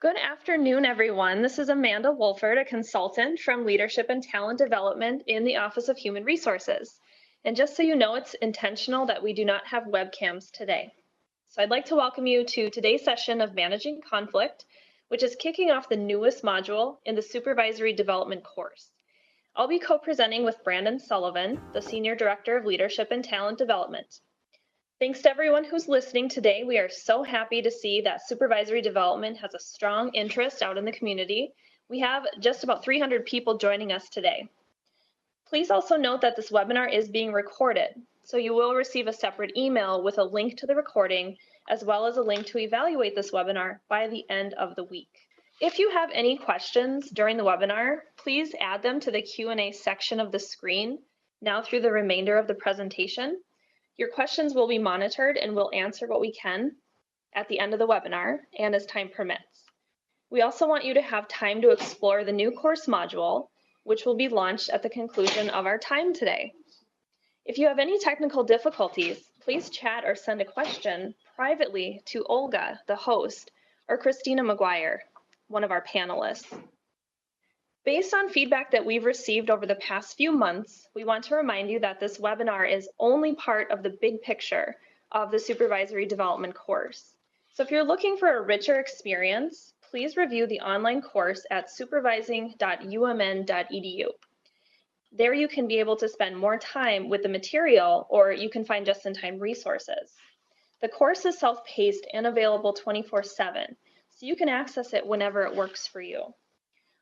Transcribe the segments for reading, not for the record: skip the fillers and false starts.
Good afternoon, everyone. This is Amanda Wolford, a consultant from Leadership and Talent Development in the Office of Human Resources. And just so you know, it's intentional that we do not have webcams today. So I'd like to welcome you to today's session of Managing Conflict, which is kicking off the newest module in the Supervisory Development course. I'll be co-presenting with Brandon Sullivan, the Senior Director of Leadership and Talent Development. Thanks to everyone who's listening today. We are so happy to see that supervisory development has a strong interest out in the community. We have just about 300 people joining us today. Please also note that this webinar is being recorded, so you will receive a separate email with a link to the recording, as well as a link to evaluate this webinar by the end of the week. If you have any questions during the webinar, please add them to the Q&A section of the screen now through the remainder of the presentation. Your questions will be monitored and we'll answer what we can at the end of the webinar and as time permits. We also want you to have time to explore the new course module, which will be launched at the conclusion of our time today. If you have any technical difficulties, please chat or send a question privately to Olga, the host, or Christina McGuire, one of our panelists. Based on feedback that we've received over the past few months, we want to remind you that this webinar is only part of the big picture of the Supervisory Development course. So if you're looking for a richer experience, please review the online course at supervising.umn.edu. There you can be able to spend more time with the material, or you can find just-in-time resources. The course is self-paced and available 24/7, so you can access it whenever it works for you.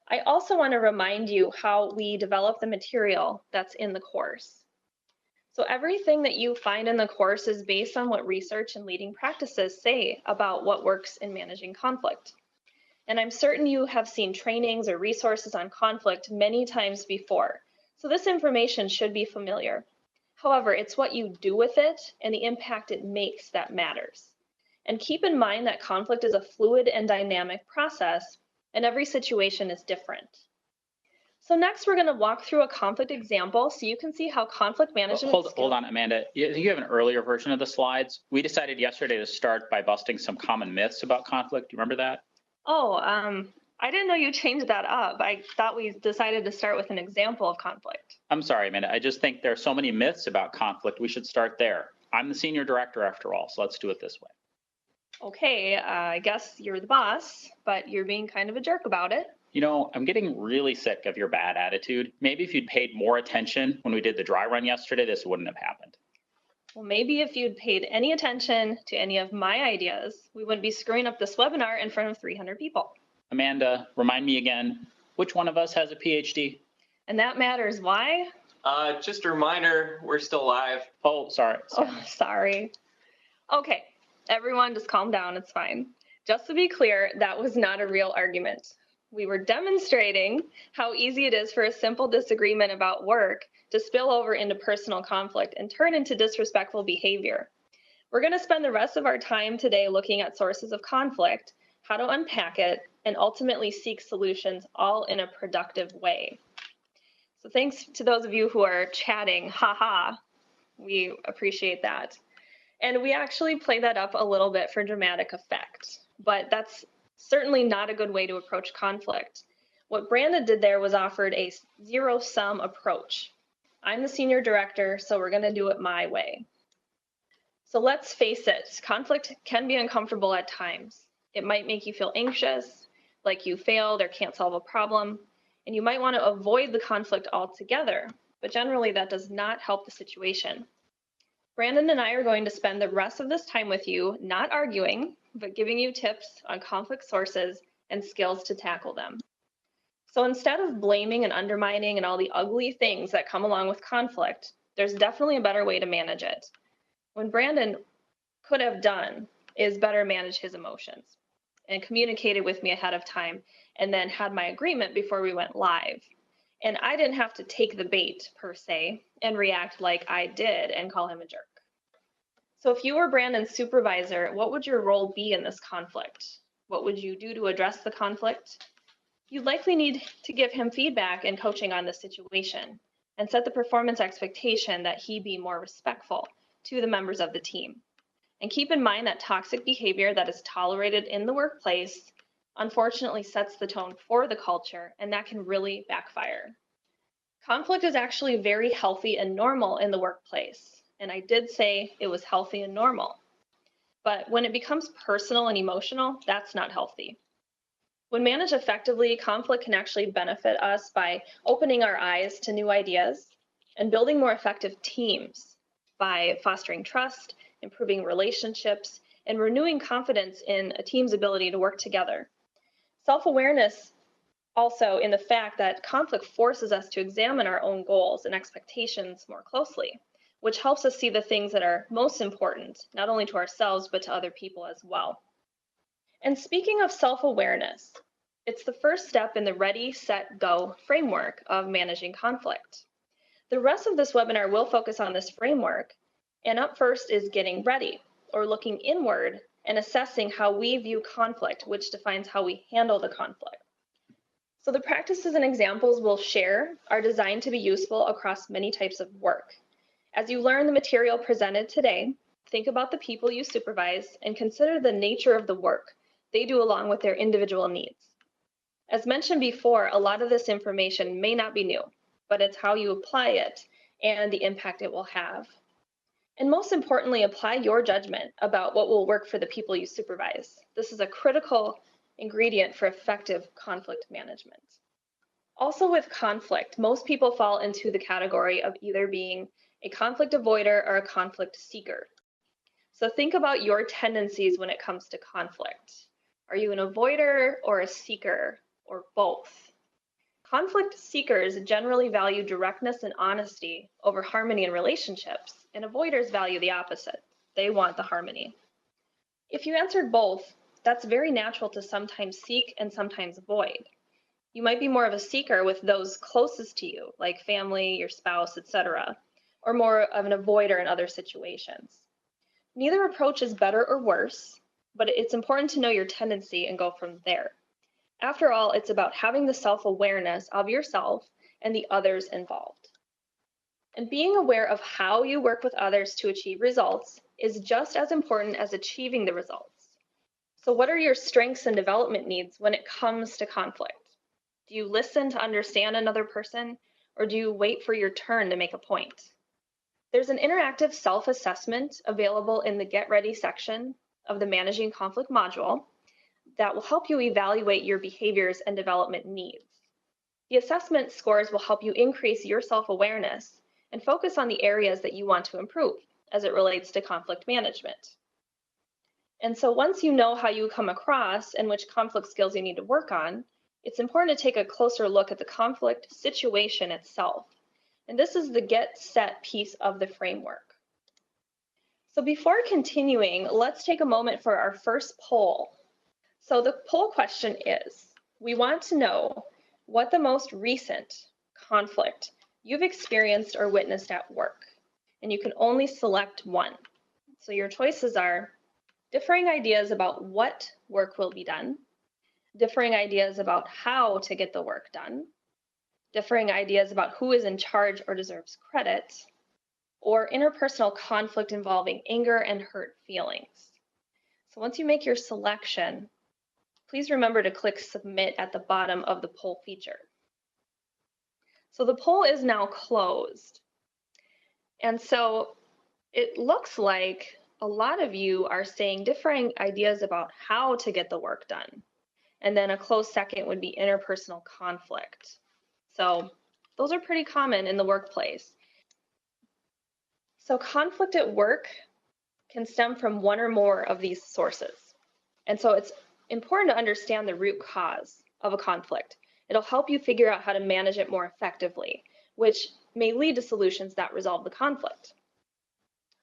I also want to remind you how we develop the material that's in the course. So everything that you find in the course is based on what research and leading practices say about what works in managing conflict. And I'm certain you have seen trainings or resources on conflict many times before, so this information should be familiar. However, it's what you do with it and the impact it makes that matters. And keep in mind that conflict is a fluid and dynamic process, and every situation is different. So next, we're going to walk through a conflict example so you can see how conflict management Hold on, Amanda. You have an earlier version of the slides. We decided yesterday to start by busting some common myths about conflict. Do you remember that? Oh, I didn't know you changed that up. I thought we decided to start with an example of conflict. I'm sorry, Amanda. I just think there are so many myths about conflict. We should start there. I'm the senior director after all, so let's do it this way. Okay, I guess you're the boss, but you're being kind of a jerk about it. You know, I'm getting really sick of your bad attitude. Maybe if you'd paid more attention when we did the dry run yesterday, this wouldn't have happened. Well, maybe if you'd paid any attention to any of my ideas, we wouldn't be screwing up this webinar in front of 300 people. Amanda, remind me again, which one of us has a PhD? And that matters. Why? Just a reminder, we're still live. Oh, sorry. Oh, sorry. Okay. Everyone just calm down, it's fine. Just to be clear, that was not a real argument. We were demonstrating how easy it is for a simple disagreement about work to spill over into personal conflict and turn into disrespectful behavior. We're going to spend the rest of our time today looking at sources of conflict, how to unpack it, and ultimately seek solutions all in a productive way. So thanks to those of you who are chatting, haha, we appreciate that. And we actually play that up a little bit for dramatic effect, but that's certainly not a good way to approach conflict. What Brandon did there was offered a zero-sum approach. I'm the senior director, so we're going to do it my way. So let's face it, conflict can be uncomfortable at times. It might make you feel anxious, like you failed or can't solve a problem, and you might want to avoid the conflict altogether, but generally that does not help the situation. Brandon and I are going to spend the rest of this time with you, not arguing, but giving you tips on conflict sources and skills to tackle them. So instead of blaming and undermining and all the ugly things that come along with conflict, there's definitely a better way to manage it. What Brandon could have done is better manage his emotions and communicated with me ahead of time and then had my agreement before we went live. And I didn't have to take the bait, per se, and react like I did and call him a jerk. So if you were Brandon's supervisor, what would your role be in this conflict? What would you do to address the conflict? You'd likely need to give him feedback and coaching on the situation and set the performance expectation that he be more respectful to the members of the team. And keep in mind that toxic behavior that is tolerated in the workplace unfortunately sets the tone for the culture, and that can really backfire. Conflict is actually very healthy and normal in the workplace, and I did say it was healthy and normal. But when it becomes personal and emotional, that's not healthy. When managed effectively, conflict can actually benefit us by opening our eyes to new ideas and building more effective teams by fostering trust, improving relationships, and renewing confidence in a team's ability to work together. Self-awareness also in the fact that conflict forces us to examine our own goals and expectations more closely, which helps us see the things that are most important, not only to ourselves, but to other people as well. And speaking of self-awareness, it's the first step in the Ready, Set, Go framework of managing conflict. The rest of this webinar will focus on this framework, and up first is getting ready, or looking inward and assessing how we view conflict, which defines how we handle the conflict. So the practices and examples we'll share are designed to be useful across many types of work. As you learn the material presented today, think about the people you supervise and consider the nature of the work they do along with their individual needs. As mentioned before, a lot of this information may not be new, but it's how you apply it and the impact it will have. And most importantly, apply your judgment about what will work for the people you supervise. This is a critical ingredient for effective conflict management. Also with conflict, most people fall into the category of either being a conflict avoider or a conflict seeker. So think about your tendencies when it comes to conflict. Are you an avoider or a seeker or both? Conflict seekers generally value directness and honesty over harmony in relationships, and avoiders value the opposite. They want the harmony. If you answered both, that's very natural to sometimes seek and sometimes avoid. You might be more of a seeker with those closest to you, like family, your spouse, etc., or more of an avoider in other situations. Neither approach is better or worse, but it's important to know your tendency and go from there. After all, it's about having the self-awareness of yourself and the others involved. And being aware of how you work with others to achieve results is just as important as achieving the results. So what are your strengths and development needs when it comes to conflict? Do you listen to understand another person, or do you wait for your turn to make a point? There's an interactive self-assessment available in the Get Ready section of the Managing Conflict module that will help you evaluate your behaviors and development needs. The assessment scores will help you increase your self-awareness and focus on the areas that you want to improve as it relates to conflict management. And so once you know how you come across and which conflict skills you need to work on, it's important to take a closer look at the conflict situation itself. And this is the Get Set piece of the framework. So before continuing, let's take a moment for our first poll. So the poll question is, we want to know what the most recent conflict you've experienced or witnessed at work. And you can only select one. So your choices are differing ideas about what work will be done, differing ideas about how to get the work done, differing ideas about who is in charge or deserves credit, or interpersonal conflict involving anger and hurt feelings. So once you make your selection, please remember to click Submit at the bottom of the poll feature. So the poll is now closed. And so it looks like a lot of you are saying differing ideas about how to get the work done. And then a close second would be interpersonal conflict. So those are pretty common in the workplace. So conflict at work can stem from one or more of these sources. And so it's important to understand the root cause of a conflict. It'll help you figure out how to manage it more effectively, which may lead to solutions that resolve the conflict.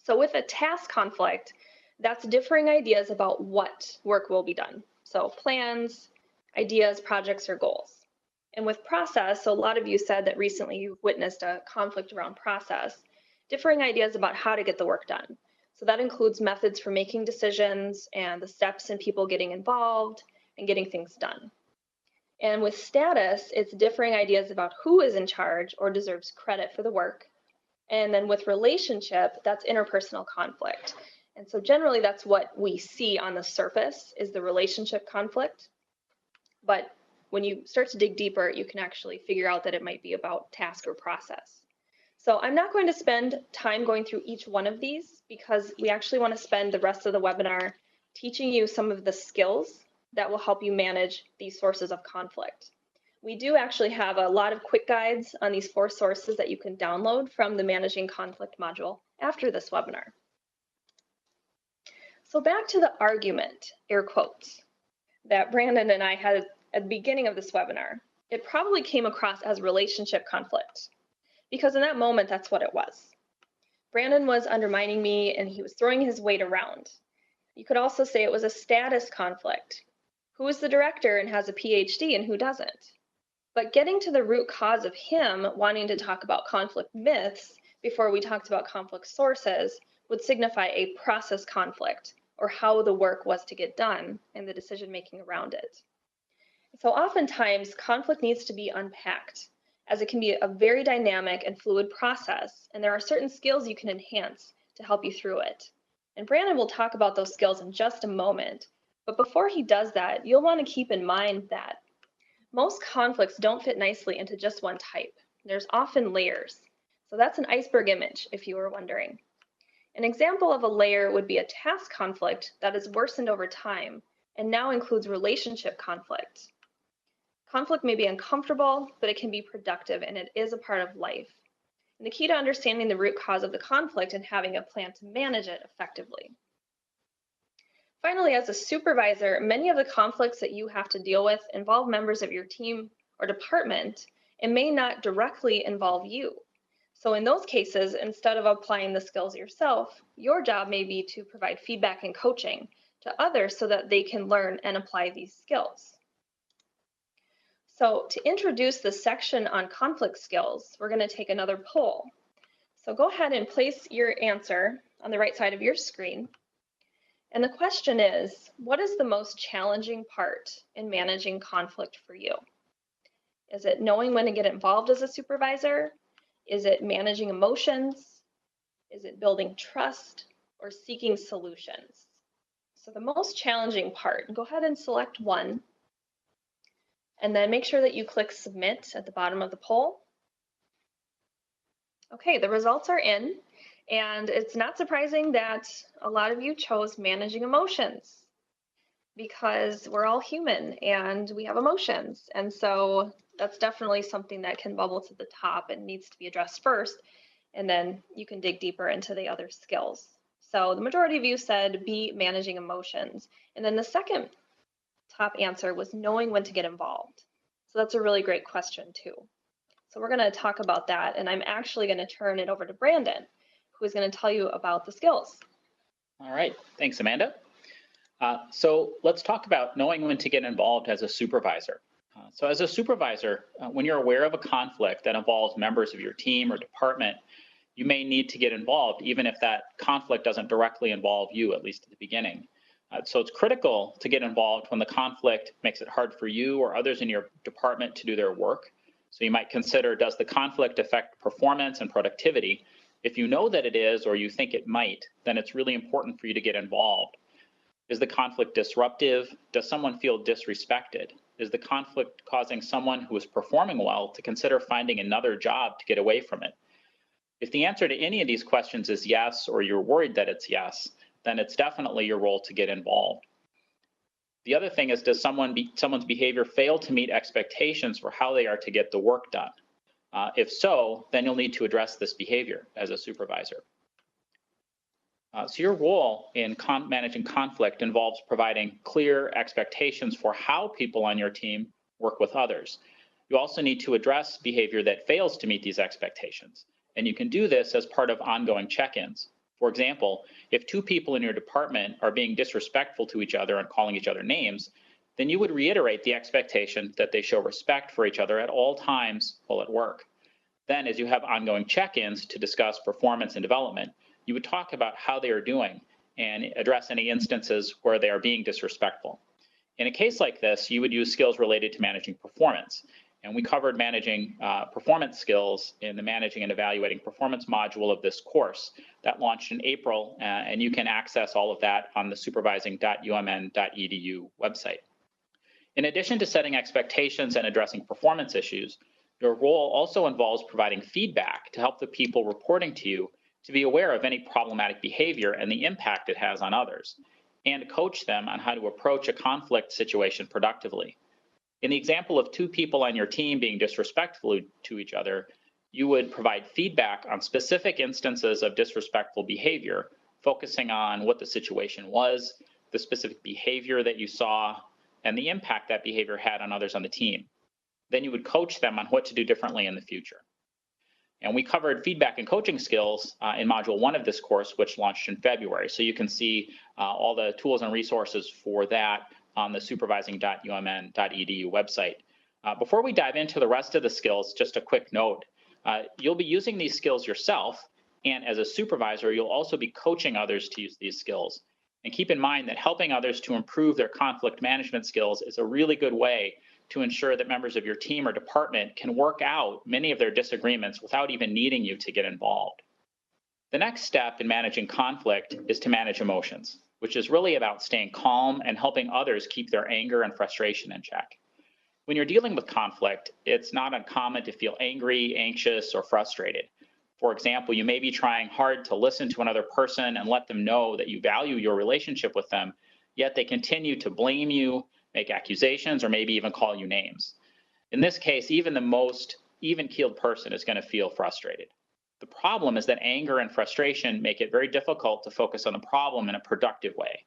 So with a task conflict, that's differing ideas about what work will be done. So plans, ideas, projects, or goals. And with process, so a lot of you said that recently you've witnessed a conflict around process, differing ideas about how to get the work done. So that includes methods for making decisions and the steps in people getting involved and getting things done. And with status, it's differing ideas about who is in charge or deserves credit for the work. And then with relationship, that's interpersonal conflict. And so generally that's what we see on the surface is the relationship conflict. But when you start to dig deeper, you can actually figure out that it might be about task or process. So I'm not going to spend time going through each one of these because we actually want to spend the rest of the webinar teaching you some of the skills that will help you manage these sources of conflict. We do actually have a lot of quick guides on these 4 sources that you can download from the Managing Conflict module after this webinar. So back to the argument, air quotes, that Brandon and I had at the beginning of this webinar. It probably came across as relationship conflict because in that moment, that's what it was. Brandon was undermining me and he was throwing his weight around. You could also say it was a status conflict. Who is the director and has a PhD and who doesn't? But getting to the root cause of him wanting to talk about conflict myths before we talked about conflict sources would signify a process conflict, or how the work was to get done and the decision making around it. So oftentimes conflict needs to be unpacked, as it can be a very dynamic and fluid process, and there are certain skills you can enhance to help you through it. And Brandon will talk about those skills in just a moment, but before he does that, you'll want to keep in mind that most conflicts don't fit nicely into just one type. There's often layers. So that's an iceberg image, if you were wondering. An example of a layer would be a task conflict that has worsened over time and now includes relationship conflict. Conflict may be uncomfortable, but it can be productive and it is a part of life. And the key to understanding the root cause of the conflict and having a plan to manage it effectively. Finally, as a supervisor, many of the conflicts that you have to deal with involve members of your team or department and may not directly involve you. So in those cases, instead of applying the skills yourself, your job may be to provide feedback and coaching to others so that they can learn and apply these skills. So to introduce the section on conflict skills, we're going to take another poll. So go ahead and place your answer on the right side of your screen. And the question is, what is the most challenging part in managing conflict for you? Is it knowing when to get involved as a supervisor? Is it managing emotions? Is it building trust or seeking solutions? So the most challenging part, go ahead and select one. And then make sure that you click submit at the bottom of the poll. Okay, the results are in, and it's not surprising that a lot of you chose managing emotions because we're all human and we have emotions. And so that's definitely something that can bubble to the top and needs to be addressed first, and then you can dig deeper into the other skills. So the majority of you said be managing emotions. And then the second top answer was knowing when to get involved. So that's a really great question too. So we're going to talk about that, and I'm actually going to turn it over to Brandon, who is going to tell you about the skills. All right, thanks, Amanda. So let's talk about knowing when to get involved as a supervisor. So as a supervisor, when you're aware of a conflict that involves members of your team or department, you may need to get involved, even if that conflict doesn't directly involve you, at least at the beginning. So it's critical to get involved when the conflict makes it hard for you or others in your department to do their work. So you might consider, does the conflict affect performance and productivity? If you know that it is, or you think it might, then it's really important for you to get involved. Is the conflict disruptive? Does someone feel disrespected? Is the conflict causing someone who is performing well to consider finding another job to get away from it? If the answer to any of these questions is yes, or you're worried that it's yes, then it's definitely your role to get involved. The other thing is, does someone's behavior fail to meet expectations for how they are to get the work done? If so, then you'll need to address this behavior as a supervisor. So your role in managing conflict involves providing clear expectations for how people on your team work with others. You also need to address behavior that fails to meet these expectations, and you can do this as part of ongoing check-ins. For example, if 2 people in your department are being disrespectful to each other and calling each other names, then you would reiterate the expectation that they show respect for each other at all times while at work. Then, as you have ongoing check-ins to discuss performance and development, you would talk about how they are doing and address any instances where they are being disrespectful. In a case like this, you would use skills related to managing performance. And we covered managing performance skills in the Managing and Evaluating Performance module of this course that launched in April, and you can access all of that on the supervising.umn.edu website. In addition to setting expectations and addressing performance issues, your role also involves providing feedback to help the people reporting to you to be aware of any problematic behavior and the impact it has on others, and coach them on how to approach a conflict situation productively. In the example of two people on your team being disrespectful to each other, you would provide feedback on specific instances of disrespectful behavior, focusing on what the situation was, the specific behavior that you saw, and the impact that behavior had on others on the team. Then you would coach them on what to do differently in the future. And we covered feedback and coaching skills in Module 1 of this course, which launched in February. So you can see all the tools and resources for that on the supervising.umn.edu website. Before we dive into the rest of the skills, just a quick note. You'll be using these skills yourself, and as a supervisor, you'll also be coaching others to use these skills. And keep in mind that helping others to improve their conflict management skills is a really good way to ensure that members of your team or department can work out many of their disagreements without even needing you to get involved. The next step in managing conflict is to manage emotions, which is really about staying calm and helping others keep their anger and frustration in check. When you're dealing with conflict, it's not uncommon to feel angry, anxious, or frustrated. For example, you may be trying hard to listen to another person and let them know that you value your relationship with them, yet they continue to blame you, make accusations, or maybe even call you names. In this case, even the most even-keeled person is going to feel frustrated. The problem is that anger and frustration make it very difficult to focus on the problem in a productive way.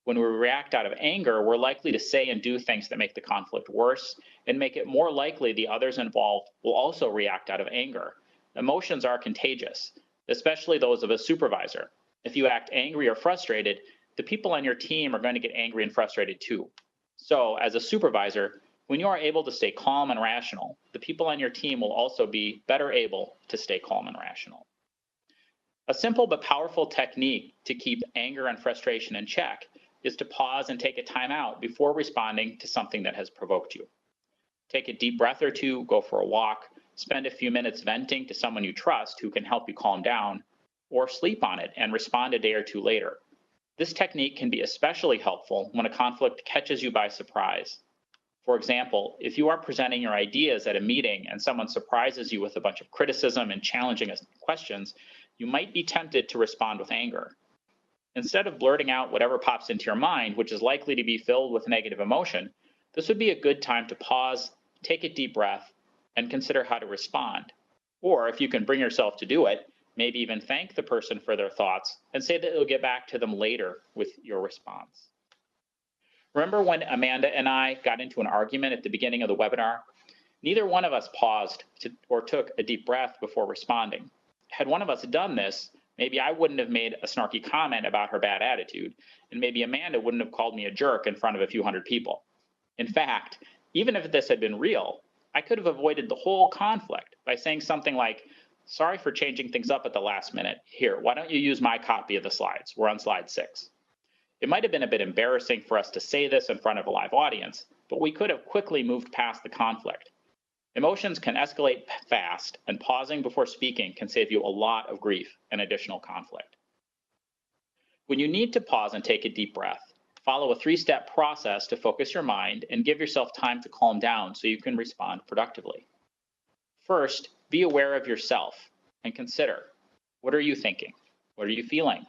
When we react out of anger, we're likely to say and do things that make the conflict worse and make it more likely the others involved will also react out of anger. Emotions are contagious, especially those of a supervisor. If you act angry or frustrated, the people on your team are going to get angry and frustrated too. So, as a supervisor, when you are able to stay calm and rational, the people on your team will also be better able to stay calm and rational. A simple but powerful technique to keep anger and frustration in check is to pause and take a time out before responding to something that has provoked you. Take a deep breath or two, go for a walk, spend a few minutes venting to someone you trust who can help you calm down, or sleep on it and respond a day or two later. This technique can be especially helpful when a conflict catches you by surprise. For example, if you are presenting your ideas at a meeting and someone surprises you with a bunch of criticism and challenging questions, you might be tempted to respond with anger. Instead of blurting out whatever pops into your mind, which is likely to be filled with negative emotion, this would be a good time to pause, take a deep breath, and consider how to respond. Or if you can bring yourself to do it, maybe even thank the person for their thoughts and say that you'll get back to them later with your response. Remember when Amanda and I got into an argument at the beginning of the webinar? Neither one of us paused or took a deep breath before responding. Had one of us done this, maybe I wouldn't have made a snarky comment about her bad attitude, and maybe Amanda wouldn't have called me a jerk in front of a few hundred people. In fact, even if this had been real, I could have avoided the whole conflict by saying something like, "Sorry for changing things up at the last minute. Here, why don't you use my copy of the slides? We're on slide 6. It might have been a bit embarrassing for us to say this in front of a live audience, but we could have quickly moved past the conflict. Emotions can escalate fast, and pausing before speaking can save you a lot of grief and additional conflict. When you need to pause and take a deep breath, follow a 3-step process to focus your mind and give yourself time to calm down so you can respond productively. First, be aware of yourself and consider, what are you thinking? What are you feeling?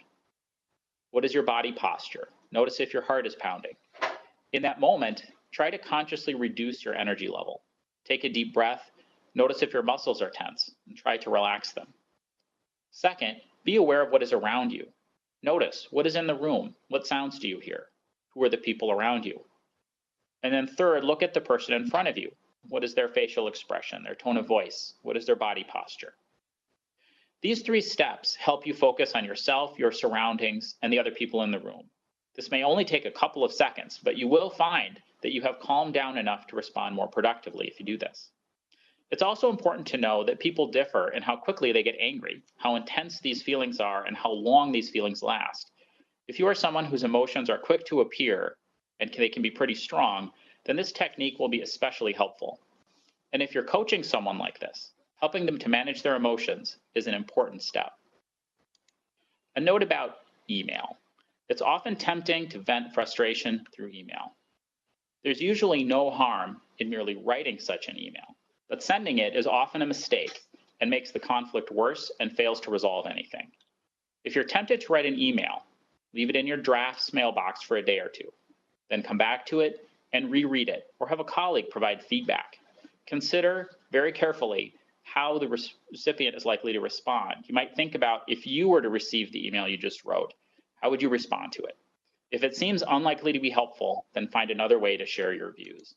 What is your body posture? Notice if your heart is pounding. In that moment, try to consciously reduce your energy level. Take a deep breath, notice if your muscles are tense, and try to relax them. Second, be aware of what is around you. Notice what is in the room, what sounds do you hear, who are the people around you. And then third, look at the person in front of you. What is their facial expression, their tone of voice? What is their body posture? These 3 steps help you focus on yourself, your surroundings, and the other people in the room. This may only take a couple of seconds, but you will find that you have calmed down enough to respond more productively if you do this. It's also important to know that people differ in how quickly they get angry, how intense these feelings are, and how long these feelings last. If you are someone whose emotions are quick to appear and they can be pretty strong, then this technique will be especially helpful. And if you're coaching someone like this, helping them to manage their emotions is an important step. A note about email. It's often tempting to vent frustration through email. There's usually no harm in merely writing such an email, but sending it is often a mistake and makes the conflict worse and fails to resolve anything. If you're tempted to write an email, leave it in your drafts mailbox for a day or two, then come back to it and reread it, or have a colleague provide feedback. Consider very carefully how the recipient is likely to respond. You might think about, if you were to receive the email you just wrote, how would you respond to it? If it seems unlikely to be helpful, then find another way to share your views.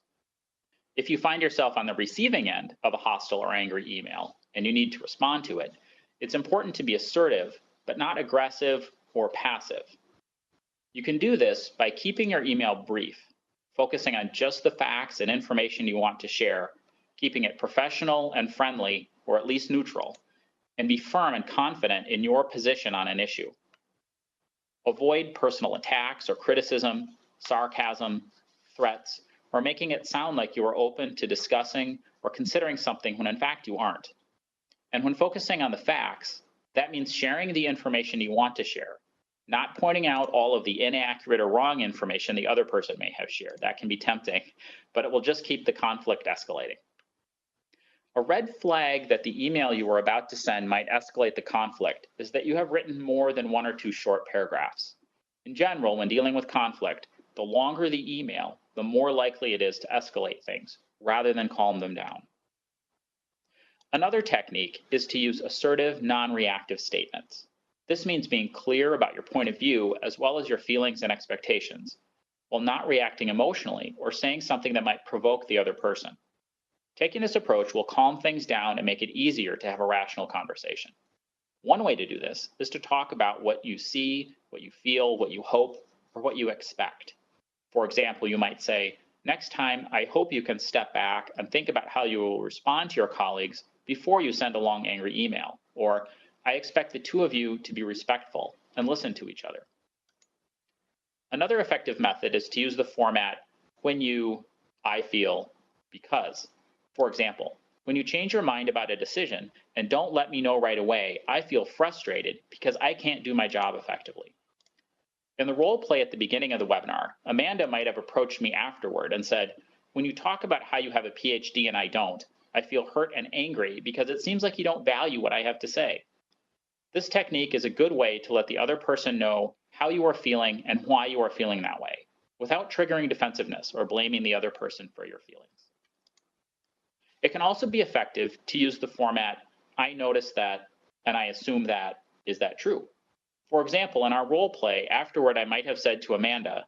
If you find yourself on the receiving end of a hostile or angry email and you need to respond to it, it's important to be assertive, but not aggressive or passive. You can do this by keeping your email brief, focusing on just the facts and information you want to share, keeping it professional and friendly, or at least neutral, and be firm and confident in your position on an issue. Avoid personal attacks or criticism, sarcasm, threats, or making it sound like you are open to discussing or considering something when in fact you aren't. And when focusing on the facts, that means sharing the information you want to share, not pointing out all of the inaccurate or wrong information the other person may have shared. That can be tempting, but it will just keep the conflict escalating. A red flag that the email you are about to send might escalate the conflict is that you have written more than one or two short paragraphs. In general, when dealing with conflict, the longer the email, the more likely it is to escalate things rather than calm them down. Another technique is to use assertive, non-reactive statements. This means being clear about your point of view as well as your feelings and expectations, while not reacting emotionally or saying something that might provoke the other person. Taking this approach will calm things down and make it easier to have a rational conversation. One way to do this is to talk about what you see, what you feel, what you hope, or what you expect. For example, you might say, "Next time, I hope you can step back and think about how you will respond to your colleagues before you send a long, angry email," or "I expect the two of you to be respectful and listen to each other." Another effective method is to use the format "when you," "I feel," "because." For example, when you change your mind about a decision and don't let me know right away, I feel frustrated because I can't do my job effectively. In the role play at the beginning of the webinar, Amanda might have approached me afterward and said, "When you talk about how you have a PhD and I don't, I feel hurt and angry because it seems like you don't value what I have to say." This technique is a good way to let the other person know how you are feeling and why you are feeling that way, without triggering defensiveness or blaming the other person for your feelings. It can also be effective to use the format, "I noticed that, and I assume that, is that true?" For example, in our role play, afterward I might have said to Amanda,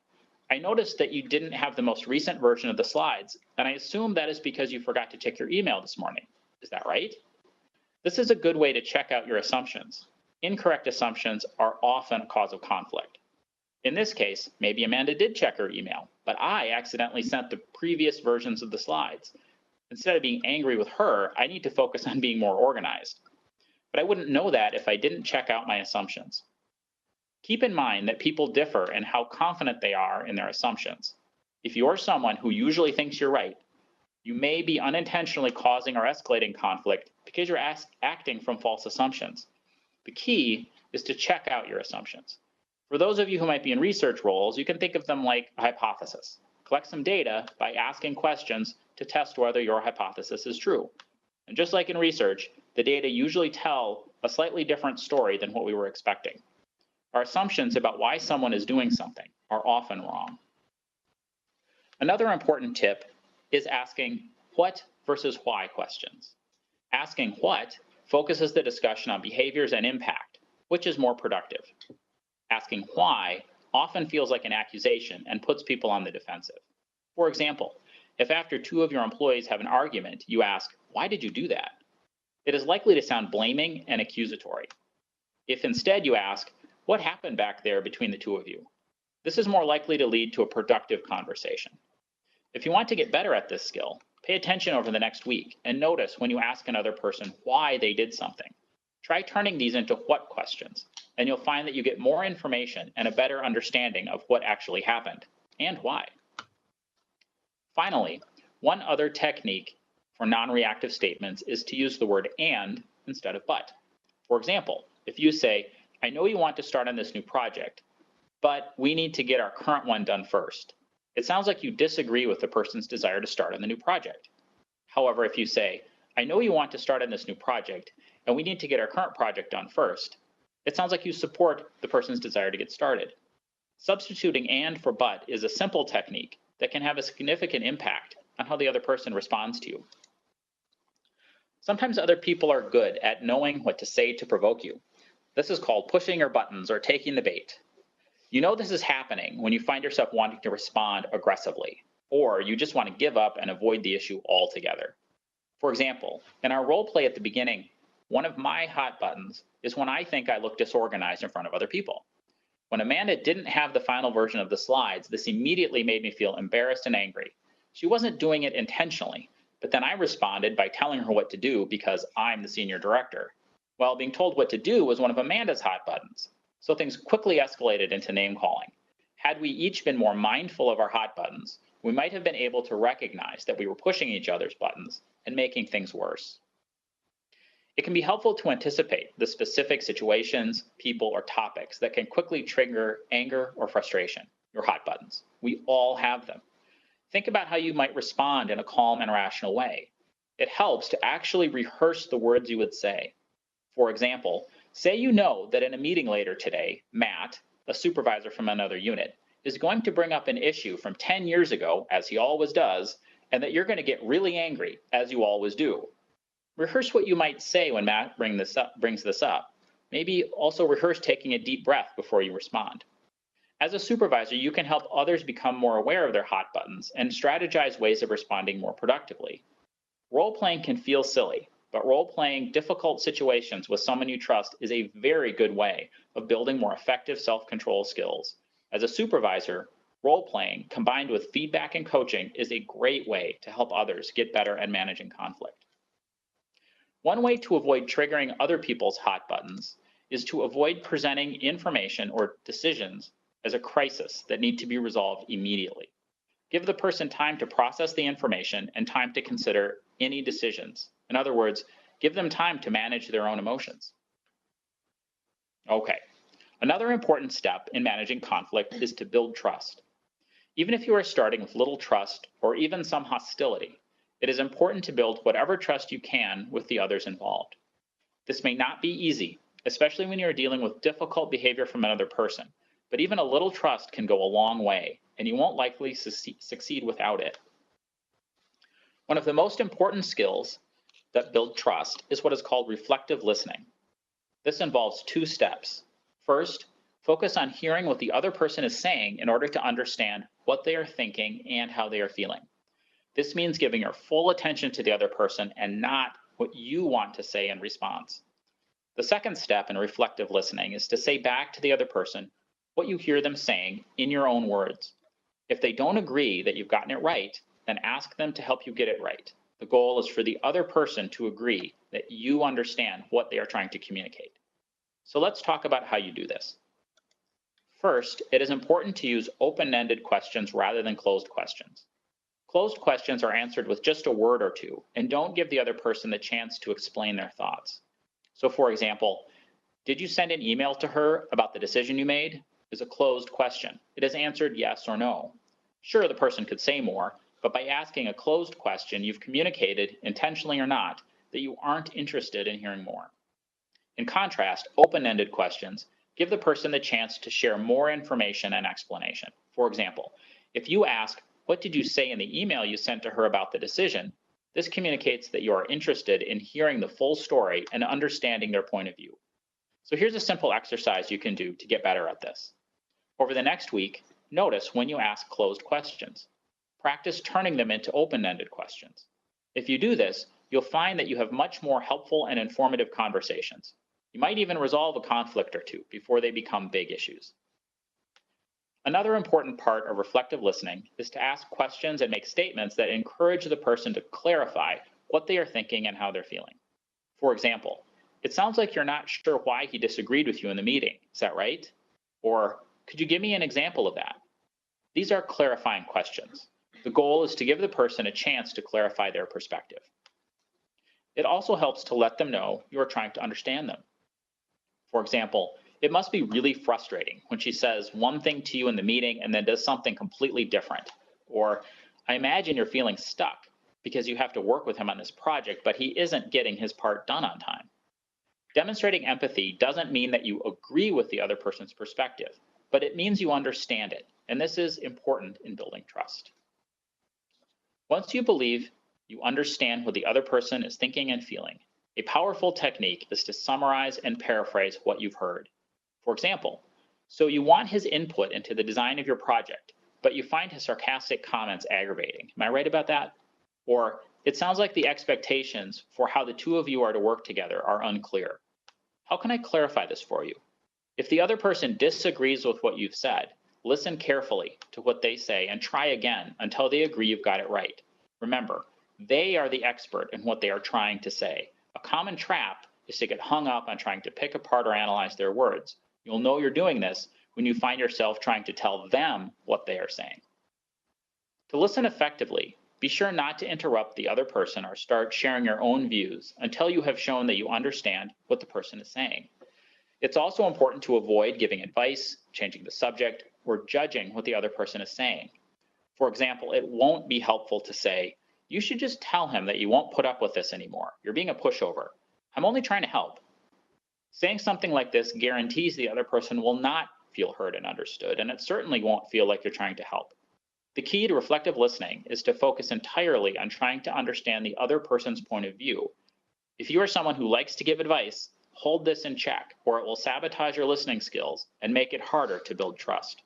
"I noticed that you didn't have the most recent version of the slides, and I assume that is because you forgot to check your email this morning. Is that right?" This is a good way to check out your assumptions. Incorrect assumptions are often a cause of conflict. In this case, maybe Amanda did check her email, but I accidentally sent the previous versions of the slides. Instead of being angry with her, I need to focus on being more organized. But I wouldn't know that if I didn't check out my assumptions. Keep in mind that people differ in how confident they are in their assumptions. If you're someone who usually thinks you're right, you may be unintentionally causing or escalating conflict because you're acting from false assumptions. The key is to check out your assumptions. For those of you who might be in research roles, you can think of them like a hypothesis. Collect some data by asking questions to test whether your hypothesis is true. And just like in research, the data usually tell a slightly different story than what we were expecting. Our assumptions about why someone is doing something are often wrong. Another important tip is asking what versus why questions. Asking what focuses the discussion on behaviors and impact, which is more productive. Asking why often feels like an accusation and puts people on the defensive. For example, if after two of your employees have an argument, you ask, "Why did you do that?" it is likely to sound blaming and accusatory. If instead you ask, "What happened back there between the two of you?" this is more likely to lead to a productive conversation. If you want to get better at this skill, pay attention over the next week and notice when you ask another person why they did something. Try turning these into what questions, and you'll find that you get more information and a better understanding of what actually happened and why. Finally, one other technique for non-reactive statements is to use the word "and" instead of "but." For example, if you say, "I know you want to start on this new project, but we need to get our current one done first," It sounds like you disagree with the person's desire to start on the new project. However, if you say, I know you want to start on this new project, and we need to get our current project done first, it sounds like you support the person's desire to get started. Substituting and for but is a simple technique that can have a significant impact on how the other person responds to you. Sometimes other people are good at knowing what to say to provoke you. This is called pushing your buttons or taking the bait. You know this is happening when you find yourself wanting to respond aggressively, or you just want to give up and avoid the issue altogether. For example, in our role play at the beginning, one of my hot buttons is when I think I look disorganized in front of other people. When Amanda didn't have the final version of the slides, this immediately made me feel embarrassed and angry. She wasn't doing it intentionally, but then I responded by telling her what to do because I'm the senior director. Well, being told what to do was one of Amanda's hot buttons, so things quickly escalated into name calling. Had we each been more mindful of our hot buttons, we might have been able to recognize that we were pushing each other's buttons and making things worse. It can be helpful to anticipate the specific situations, people, or topics that can quickly trigger anger or frustration, your hot buttons. We all have them. Think about how you might respond in a calm and rational way. It helps to actually rehearse the words you would say. For example, say you know that in a meeting later today, Matt, a supervisor from another unit, is going to bring up an issue from 10 years ago, as he always does, and that you're going to get really angry, as you always do. Rehearse what you might say when Matt brings this up. Maybe also rehearse taking a deep breath before you respond. As a supervisor, you can help others become more aware of their hot buttons and strategize ways of responding more productively. Role-playing can feel silly, but role-playing difficult situations with someone you trust is a very good way of building more effective self-control skills. As a supervisor, role-playing combined with feedback and coaching is a great way to help others get better at managing conflict. One way to avoid triggering other people's hot buttons is to avoid presenting information or decisions as a crisis that need to be resolved immediately. Give the person time to process the information and time to consider any decisions. In other words, give them time to manage their own emotions. Okay, another important step in managing conflict is to build trust. Even if you are starting with little trust or even some hostility, it is important to build whatever trust you can with the others involved. This may not be easy, especially when you're dealing with difficult behavior from another person, but even a little trust can go a long way, and you won't likely succeed without it. One of the most important skills that build trust is what is called reflective listening. This involves 2 steps. First, focus on hearing what the other person is saying in order to understand what they are thinking and how they are feeling. This means giving your full attention to the other person and not what you want to say in response. The second step in reflective listening is to say back to the other person what you hear them saying in your own words. If they don't agree that you've gotten it right, then ask them to help you get it right. The goal is for the other person to agree that you understand what they are trying to communicate. So let's talk about how you do this. First, it is important to use open-ended questions rather than closed questions. Closed questions are answered with just a word or two and don't give the other person the chance to explain their thoughts. So for example, did you send an email to her about the decision you made? Is a closed question. It is answered yes or no. Sure, the person could say more, but by asking a closed question, you've communicated, intentionally or not, that you aren't interested in hearing more. In contrast, open-ended questions give the person the chance to share more information and explanation. For example, if you ask, what did you say in the email you sent to her about the decision? This communicates that you are interested in hearing the full story and understanding their point of view. So here's a simple exercise you can do to get better at this. Over the next week, notice when you ask closed questions. Practice turning them into open-ended questions. If you do this, you'll find that you have much more helpful and informative conversations. You might even resolve a conflict or two before they become big issues. Another important part of reflective listening is to ask questions and make statements that encourage the person to clarify what they are thinking and how they're feeling. For example, it sounds like you're not sure why he disagreed with you in the meeting. Is that right? Or could you give me an example of that? These are clarifying questions. The goal is to give the person a chance to clarify their perspective. It also helps to let them know you are trying to understand them. For example, it must be really frustrating when she says one thing to you in the meeting and then does something completely different. Or, I imagine you're feeling stuck because you have to work with him on this project, but he isn't getting his part done on time. Demonstrating empathy doesn't mean that you agree with the other person's perspective, but it means you understand it, and this is important in building trust. Once you believe you understand what the other person is thinking and feeling, a powerful technique is to summarize and paraphrase what you've heard. For example, so you want his input into the design of your project, but you find his sarcastic comments aggravating. Am I right about that? Or, it sounds like the expectations for how the two of you are to work together are unclear. How can I clarify this for you? If the other person disagrees with what you've said, listen carefully to what they say and try again until they agree you've got it right. Remember, they are the expert in what they are trying to say. A common trap is to get hung up on trying to pick apart or analyze their words. You'll know you're doing this when you find yourself trying to tell them what they are saying. To listen effectively, be sure not to interrupt the other person or start sharing your own views until you have shown that you understand what the person is saying. It's also important to avoid giving advice, changing the subject, or judging what the other person is saying. For example, it won't be helpful to say, "You should just tell him that you won't put up with this anymore. You're being a pushover. I'm only trying to help." Saying something like this guarantees the other person will not feel heard and understood, and it certainly won't feel like you're trying to help. The key to reflective listening is to focus entirely on trying to understand the other person's point of view. If you are someone who likes to give advice, hold this in check, or it will sabotage your listening skills and make it harder to build trust.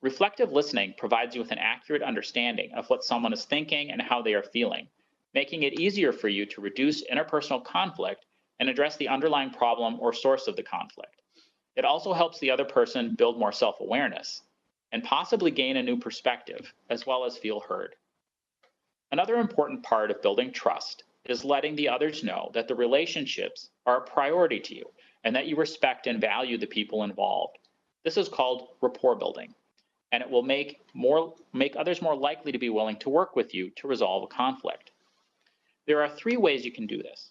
Reflective listening provides you with an accurate understanding of what someone is thinking and how they are feeling, making it easier for you to reduce interpersonal conflict and address the underlying problem or source of the conflict. It also helps the other person build more self-awareness and possibly gain a new perspective, as well as feel heard. Another important part of building trust is letting the others know that the relationships are a priority to you and that you respect and value the people involved. This is called rapport building, and it will make others more likely to be willing to work with you to resolve a conflict. There are 3 ways you can do this.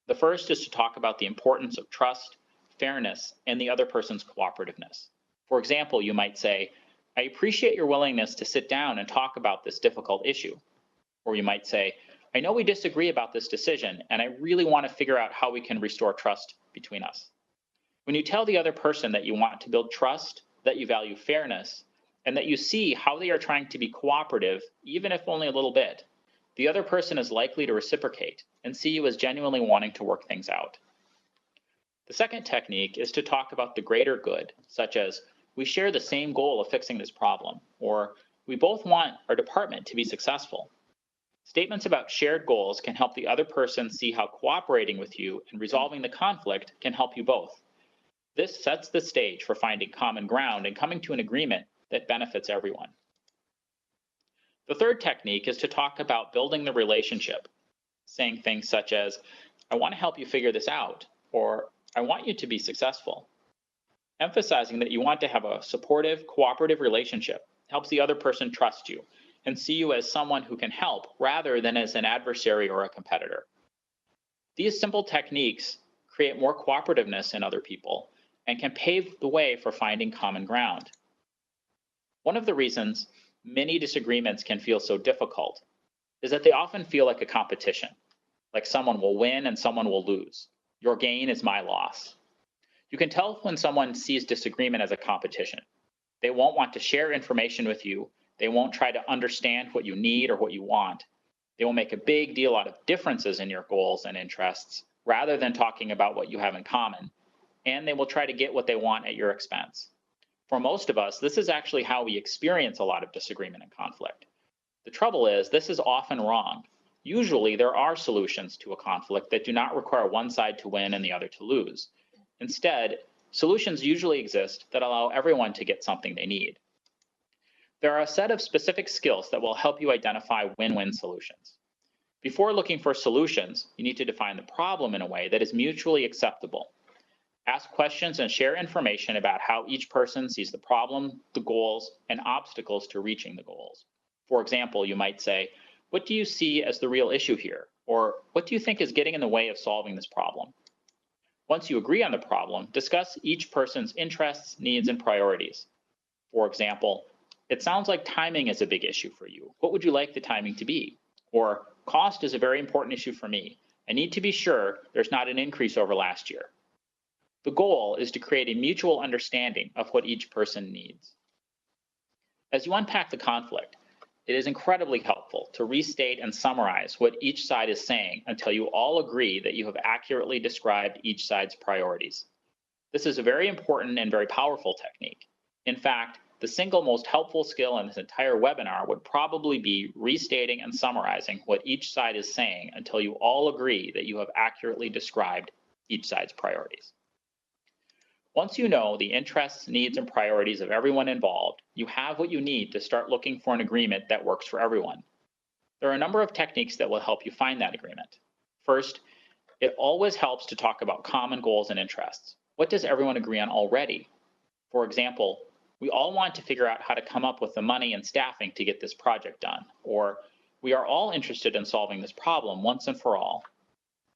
The first is to talk about the importance of trust, fairness, and the other person's cooperativeness. For example, you might say, "I appreciate your willingness to sit down and talk about this difficult issue." Or you might say, "I know we disagree about this decision, and I really want to figure out how we can restore trust between us." When you tell the other person that you want to build trust, that you value fairness, and that you see how they are trying to be cooperative, even if only a little bit, the other person is likely to reciprocate and see you as genuinely wanting to work things out. The second technique is to talk about the greater good, such as, "We share the same goal of fixing this problem," or "We both want our department to be successful." Statements about shared goals can help the other person see how cooperating with you and resolving the conflict can help you both. This sets the stage for finding common ground and coming to an agreement that benefits everyone. The third technique is to talk about building the relationship, saying things such as, "I want to help you figure this out," or "I want you to be successful." Emphasizing that you want to have a supportive, cooperative relationship helps the other person trust you and see you as someone who can help rather than as an adversary or a competitor. These simple techniques create more cooperativeness in other people and can pave the way for finding common ground. One of the reasons many disagreements can feel so difficult is that they often feel like a competition, like someone will win and someone will lose. Your gain is my loss. You can tell when someone sees disagreement as a competition. They won't want to share information with you. They won't try to understand what you need or what you want. They will make a big deal out of differences in your goals and interests rather than talking about what you have in common. And they will try to get what they want at your expense. For most of us, this is actually how we experience a lot of disagreement and conflict. The trouble is, this is often wrong. Usually, there are solutions to a conflict that do not require one side to win and the other to lose. Instead, solutions usually exist that allow everyone to get something they need. There are a set of specific skills that will help you identify win-win solutions. Before looking for solutions, you need to define the problem in a way that is mutually acceptable. Ask questions and share information about how each person sees the problem, the goals, and obstacles to reaching the goals. For example, you might say, "What do you see as the real issue here?" Or, "What do you think is getting in the way of solving this problem?" Once you agree on the problem, discuss each person's interests, needs, and priorities. For example, It sounds like timing is a big issue for you. What would you like the timing to be? Or cost is a very important issue for me. I need to be sure there's not an increase over last year. The goal is to create a mutual understanding of what each person needs. As you unpack the conflict, it is incredibly helpful to restate and summarize what each side is saying until you all agree that you have accurately described each side's priorities. This is a very important and very powerful technique. In fact, the single most helpful skill in this entire webinar would probably be restating and summarizing what each side is saying until you all agree that you have accurately described each side's priorities. Once you know the interests, needs, and priorities of everyone involved, you have what you need to start looking for an agreement that works for everyone. There are a number of techniques that will help you find that agreement. First, it always helps to talk about common goals and interests. What does everyone agree on already? For example, we all want to figure out how to come up with the money and staffing to get this project done, or we are all interested in solving this problem once and for all.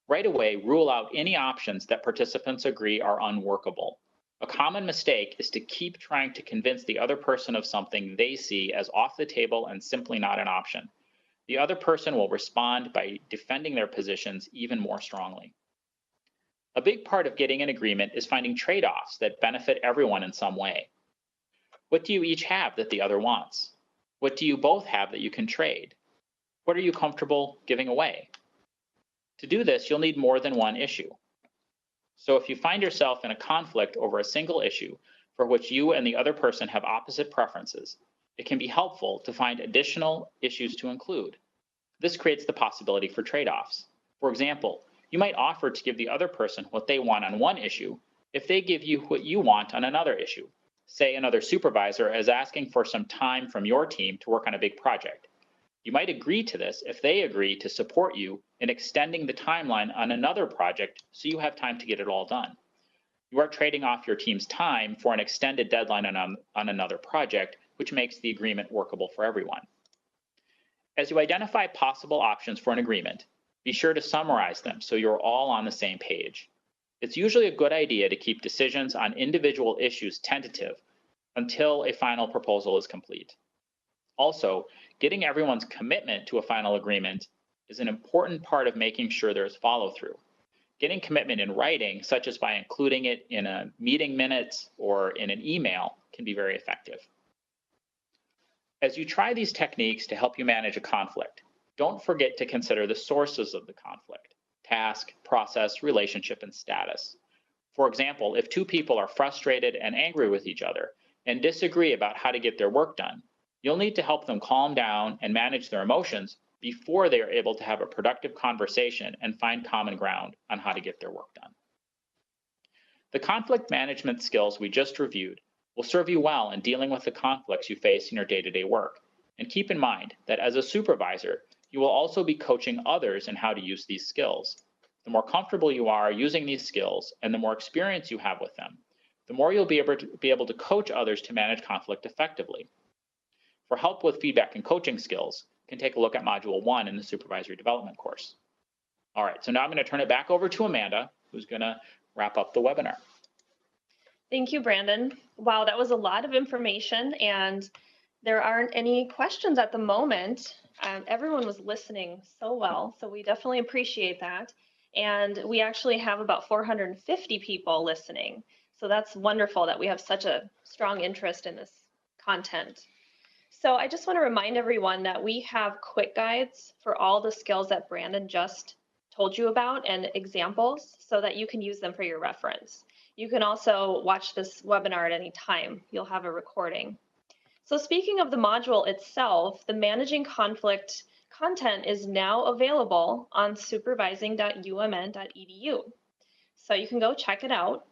Right away, rule out any options that participants agree are unworkable. A common mistake is to keep trying to convince the other person of something they see as off the table and simply not an option. The other person will respond by defending their positions even more strongly. A big part of getting an agreement is finding trade-offs that benefit everyone in some way. What do you each have that the other wants? What do you both have that you can trade? What are you comfortable giving away? To do this, you'll need more than one issue. So if you find yourself in a conflict over a single issue for which you and the other person have opposite preferences, it can be helpful to find additional issues to include. This creates the possibility for trade-offs. For example, you might offer to give the other person what they want on one issue if they give you what you want on another issue. Say another supervisor is asking for some time from your team to work on a big project. You might agree to this if they agree to support you in extending the timeline on another project so you have time to get it all done. You are trading off your team's time for an extended deadline on another project, which makes the agreement workable for everyone. As you identify possible options for an agreement, be sure to summarize them so you're all on the same page. It's usually a good idea to keep decisions on individual issues tentative until a final proposal is complete. Also, getting everyone's commitment to a final agreement is an important part of making sure there's follow-through. Getting commitment in writing, such as by including it in a meeting minutes or in an email, can be very effective. As you try these techniques to help you manage a conflict, don't forget to consider the sources of the conflict: task, process, relationship, and status. For example, if two people are frustrated and angry with each other and disagree about how to get their work done, you'll need to help them calm down and manage their emotions before they are able to have a productive conversation and find common ground on how to get their work done. The conflict management skills we just reviewed will serve you well in dealing with the conflicts you face in your day-to-day work. And keep in mind that as a supervisor, you will also be coaching others in how to use these skills. The more comfortable you are using these skills and the more experience you have with them, the more you'll be able to coach others to manage conflict effectively. For help with feedback and coaching skills, you can take a look at Module 1 in the Supervisory Development course. All right, so now I'm going to turn it back over to Amanda, who's going to wrap up the webinar. Thank you, Brandon. Wow, that was a lot of information, and there aren't any questions at the moment. Everyone was listening so well, so we definitely appreciate that. And we actually have about 450 people listening. So that's wonderful that we have such a strong interest in this content. So I just want to remind everyone that we have quick guides for all the skills that Brandon just told you about and examples so that you can use them for your reference. You can also watch this webinar at any time. You'll have a recording. So speaking of the module itself, the Managing Conflict content is now available on supervising.umn.edu. So you can go check it out.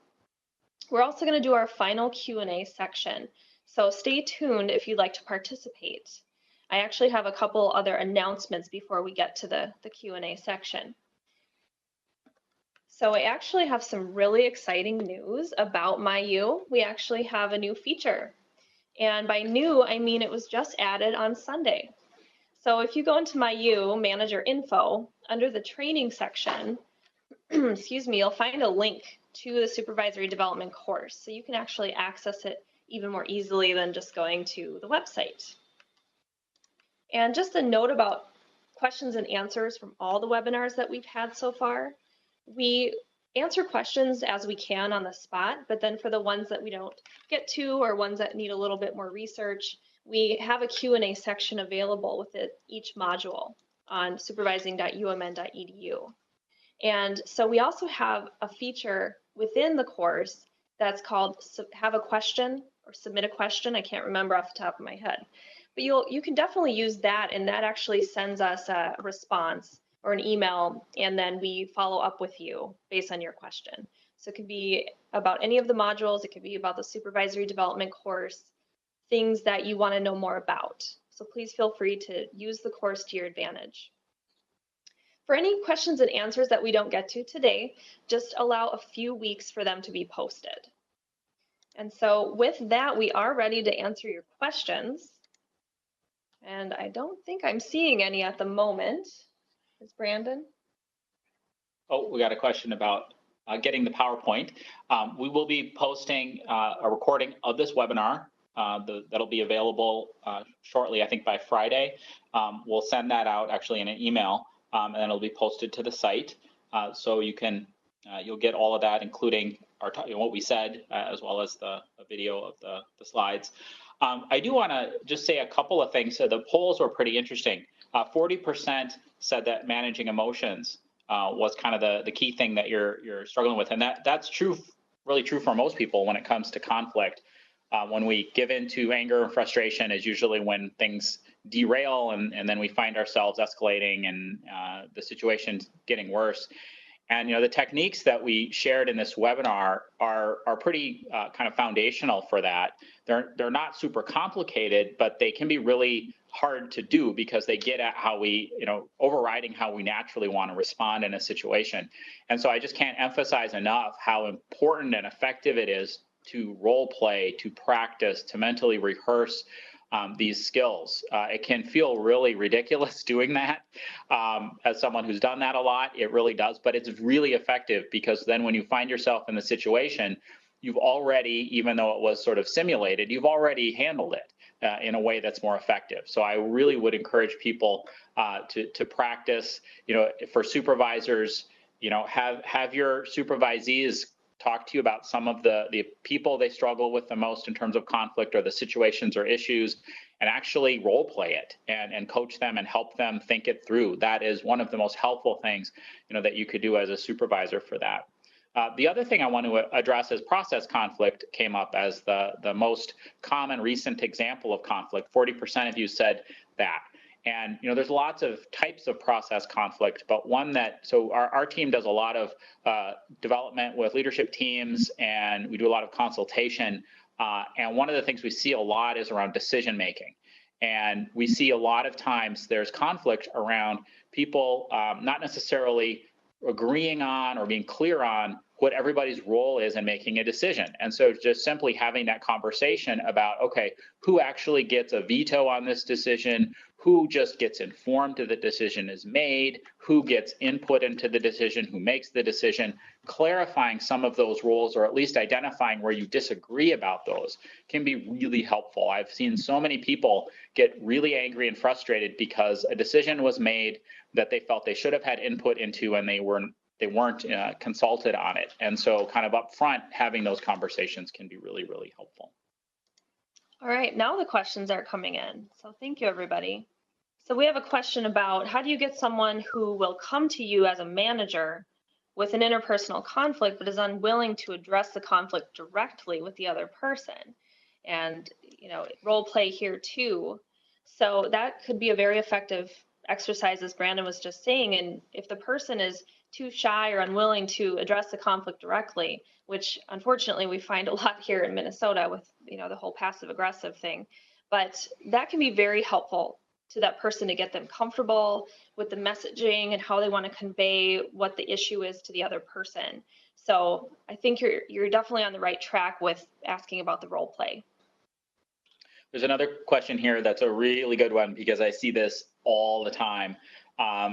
We're also going to do our final Q&A section. So stay tuned if you'd like to participate. I actually have a couple other announcements before we get to the Q&A section. So I actually have some really exciting news about MyU. We actually have a new feature. And by new, I mean it was just added on Sunday. So if you go into MyU Manager Info, under the training section, excuse me, you'll find a link to the Supervisory Development course. So you can actually access it even more easily than just going to the website. And just a note about questions and answers from all the webinars that we've had so far. We answer questions as we can on the spot, but then for the ones that we don't get to or ones that need a little bit more research, we have a Q&A section available within each module on supervising.umn.edu. And so we also have a feature within the course that's called Have a Question or Submit a Question. I can't remember off the top of my head. But you can definitely use that, and that actually sends us a response or an email, and then we follow up with you based on your question. So it could be about any of the modules, it could be about the supervisory development course, things that you want to know more about. So please feel free to use the course to your advantage. For any questions and answers that we don't get to today, just allow a few weeks for them to be posted. And so with that, we are ready to answer your questions. And I don't think I'm seeing any at the moment. Is Brandon? Oh, we got a question about getting the PowerPoint. We will be posting a recording of this webinar that'll be available shortly, I think by Friday. We'll send that out actually in an email, and then it'll be posted to the site. So you can, you'll get all of that, including what we said, as well as the video of the slides. I do want to just say a couple of things. So the polls were pretty interesting. 40% said that managing emotions was kind of the key thing that you're struggling with, and that's true, really true for most people when it comes to conflict. When we give in to anger and frustration is usually when things derail, and then we find ourselves escalating and the situation's getting worse. And the techniques that we shared in this webinar are pretty kind of foundational for that. They're not super complicated, but they can be really hard to do because they get at how we, overriding how we naturally want to respond in a situation. And so I just can't emphasize enough how important and effective it is to role play, to practice, to mentally rehearse these skills. It can feel really ridiculous doing that. As someone who's done that a lot, it really does, but it's really effective because then when you find yourself in the situation, you've already, even though it was sort of simulated, you've already handled it in a way that's more effective. So I really would encourage people to practice, for supervisors, have your supervisees talk to you about some of the people they struggle with the most in terms of conflict or the situations or issues, and actually role play it and coach them and help them think it through. That is one of the most helpful things that you could do as a supervisor for that. The other thing I want to address is process conflict came up as the most common recent example of conflict. 40% of you said that. And there's lots of types of process conflict, but one that, so our team does a lot of development with leadership teams, and we do a lot of consultation. And one of the things we see a lot is around decision making. And we see a lot of times there's conflict around people not necessarily agreeing on or being clear on what everybody's role is in making a decision. And so just simply having that conversation about, okay, who actually gets a veto on this decision, who just gets informed that the decision is made, who gets input into the decision, who makes the decision, clarifying some of those roles, or at least identifying where you disagree about those, can be really helpful. I've seen so many people get really angry and frustrated because a decision was made that they felt they should have had input into, and they weren't consulted on it. And so kind of up front, having those conversations can be really, really helpful. All right, now the questions are coming in. So thank you, everybody. So we have a question about how do you get someone who will come to you as a manager with an interpersonal conflict, but is unwilling to address the conflict directly with the other person? And, role play here too. So that could be a very effective exercise, as Brandon was just saying. And if the person is too shy or unwilling to address the conflict directly, which unfortunately we find a lot here in Minnesota with, the whole passive aggressive thing, but that can be very helpful to that person to get them comfortable with the messaging and how they want to convey what the issue is to the other person. So I think you're definitely on the right track with asking about the role play. There's another question here that's a really good one because I see this all the time.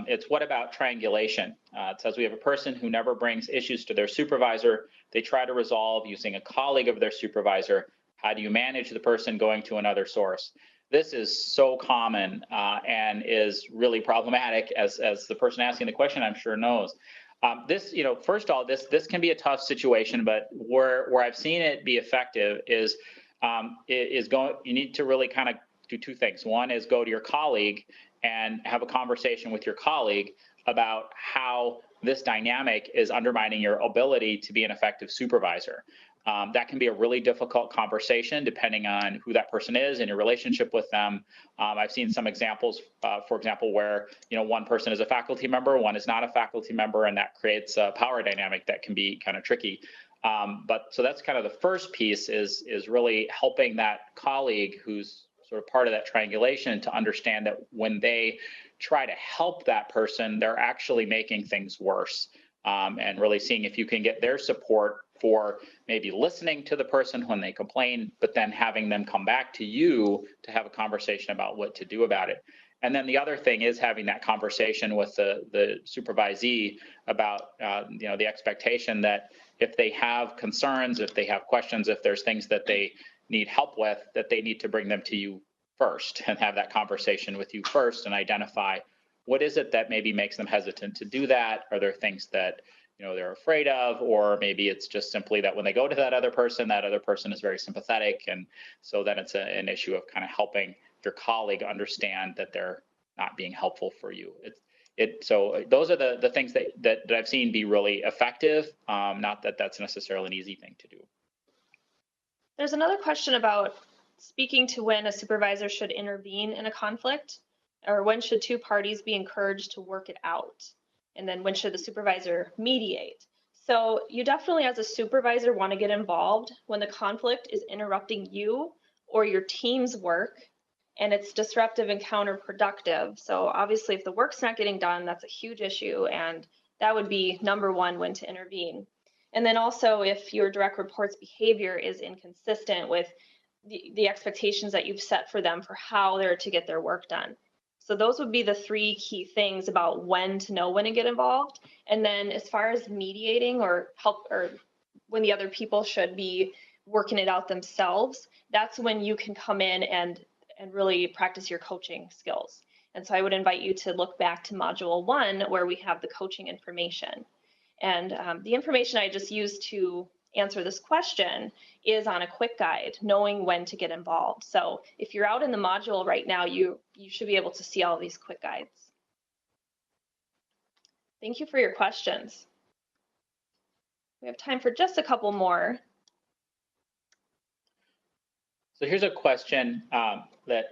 It's what about triangulation? It says we have a person who never brings issues to their supervisor. They try to resolve using a colleague of their supervisor. How do you manage the person going to another source? This is so common and is really problematic, as the person asking the question, I'm sure, knows. This, first of all, this can be a tough situation, but where I've seen it be effective is you need to really kind of do two things. One is go to your colleague and have a conversation with your colleague about how this dynamic is undermining your ability to be an effective supervisor. That can be a really difficult conversation depending on who that person is and your relationship with them. I've seen some examples, for example, where one person is a faculty member, one is not a faculty member, and that creates a power dynamic that can be kind of tricky. So that's kind of the first piece is really helping that colleague who's sort of part of that triangulation to understand that when they try to help that person, they're actually making things worse, and really seeing if you can get their support for maybe listening to the person when they complain, but then having them come back to you to have a conversation about what to do about it. And then the other thing is having that conversation with the supervisee about the expectation that if they have concerns, if they have questions, if there's things that they need help with, that they need to bring them to you first and have that conversation with you first and identify what is it that maybe makes them hesitant to do that. Are there things that they're afraid of, or maybe it's just simply that when they go to that other person is very sympathetic, and so then it's an issue of kind of helping your colleague understand that they're not being helpful for you. So those are the things that I've seen be really effective. Not that that's necessarily an easy thing to do. There's another question about speaking to when a supervisor should intervene in a conflict, or when should two parties be encouraged to work it out? And then when should the supervisor mediate? So you definitely, as a supervisor, want to get involved when the conflict is interrupting you or your team's work and it's disruptive and counterproductive. So obviously, if the work's not getting done, that's a huge issue, and that would be number one, when to intervene. And then also, if your direct report's behavior is inconsistent with the expectations that you've set for them for how they're to get their work done. So those would be the three key things about when to know when to get involved. And then as far as mediating or help, or when the other people should be working it out themselves, that's when you can come in and really practice your coaching skills. And so I would invite you to look back to Module 1, where we have the coaching information. And the information I just used to answer this question is on a quick guide, knowing when to get involved. So if you're out in the module right now, you should be able to see all these quick guides. Thank you for your questions. We have time for just a couple more. So here's a question that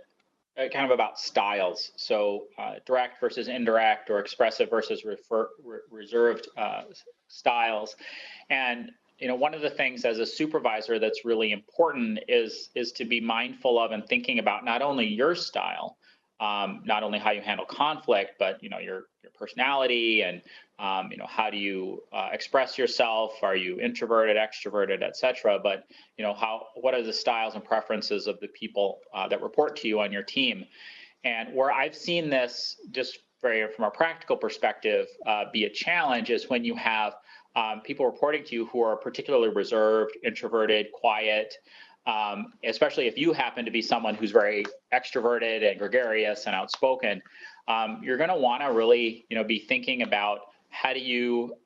kind of about styles. So direct versus indirect, or expressive versus reserved styles. And one of the things as a supervisor that's really important is to be mindful of and thinking about not only your style, not only how you handle conflict, but your personality and how do you express yourself? Are you introverted, extroverted, etc.? But what are the styles and preferences of the people that report to you on your team? And where I've seen this, just from a practical perspective, be a challenge is when you have people reporting to you who are particularly reserved, introverted, quiet, especially if you happen to be someone who's very extroverted and gregarious and outspoken. You're going to want to really, be thinking about how do you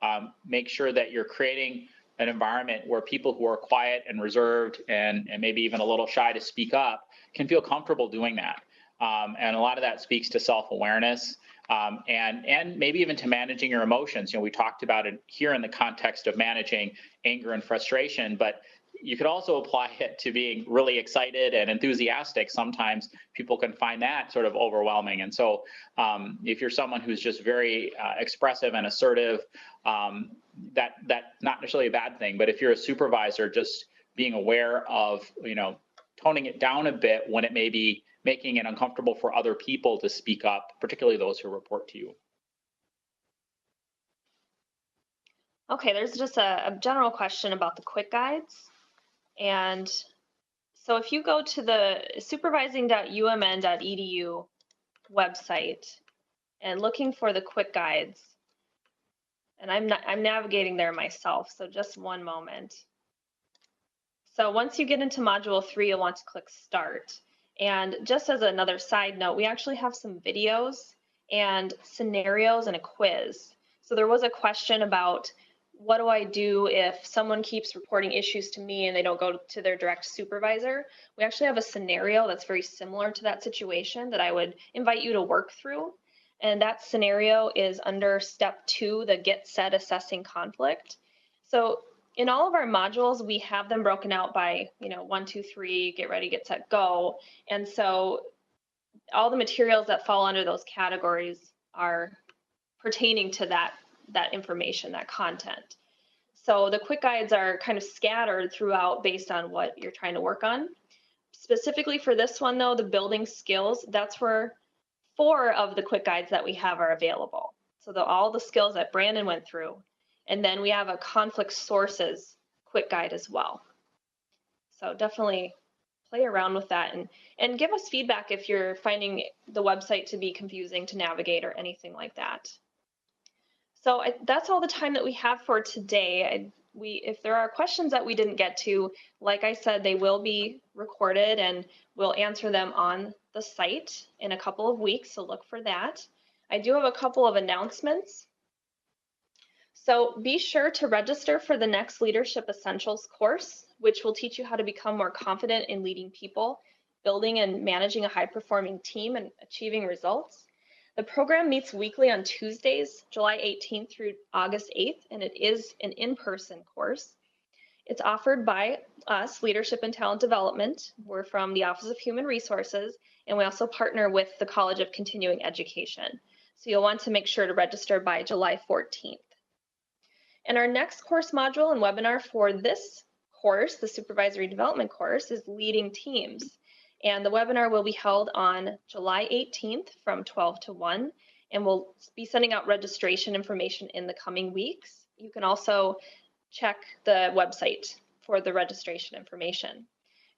make sure that you're creating an environment where people who are quiet and reserved and maybe even a little shy to speak up can feel comfortable doing that. And a lot of that speaks to self-awareness. And maybe even to managing your emotions. We talked about it here in the context of managing anger and frustration, but you could also apply it to being really excited and enthusiastic. Sometimes people can find that sort of overwhelming. And so if you're someone who's just very expressive and assertive, that's not necessarily a bad thing. But if you're a supervisor, just being aware of, toning it down a bit when it may be making it uncomfortable for other people to speak up, particularly those who report to you. Okay, there's just a general question about the quick guides. And so if you go to the supervising.umn.edu website and looking for the quick guides, and I'm navigating there myself, so just one moment. So once you get into module 3, you'll want to click start. And just as another side note, we actually have some videos and scenarios and a quiz. So there was a question about what do I do if someone keeps reporting issues to me and they don't go to their direct supervisor? We actually have a scenario that's very similar to that situation that I would invite you to work through. And that scenario is under step 2, the get set assessing conflict. So in all of our modules, we have them broken out by, 1, 2, 3, get ready, get set, go. And so all the materials that fall under those categories are pertaining to that information, that content. So the quick guides are kind of scattered throughout based on what you're trying to work on. Specifically for this one though, the building skills, that's where 4 of the quick guides that we have are available. So all the skills that Brandon went through. And then we have a conflict sources quick guide as well. So definitely play around with that and give us feedback if you're finding the website to be confusing to navigate or anything like that. So that's all the time that we have for today. If there are questions that we didn't get to, like I said, they will be recorded and we'll answer them on the site in a couple of weeks, so look for that. I do have a couple of announcements. So be sure to register for the next Leadership Essentials course, which will teach you how to become more confident in leading people, building and managing a high-performing team, and achieving results. The program meets weekly on Tuesdays, July 18th through August 8th, and it is an in-person course. It's offered by us, Leadership and Talent Development. We're from the Office of Human Resources, and we also partner with the College of Continuing Education. So you'll want to make sure to register by July 14th. And our next course module and webinar for this course, the Supervisory Development course, is Leading Teams. And the webinar will be held on July 18th from 12 to 1, and we'll be sending out registration information in the coming weeks. You can also check the website for the registration information.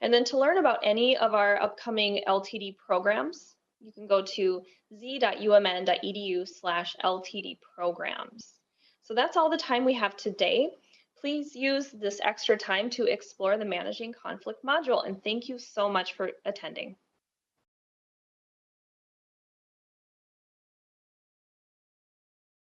And then to learn about any of our upcoming LTD programs, you can go to z.umn.edu/LTD programs. So that's all the time we have today. Please use this extra time to explore the Managing Conflict module, and thank you so much for attending.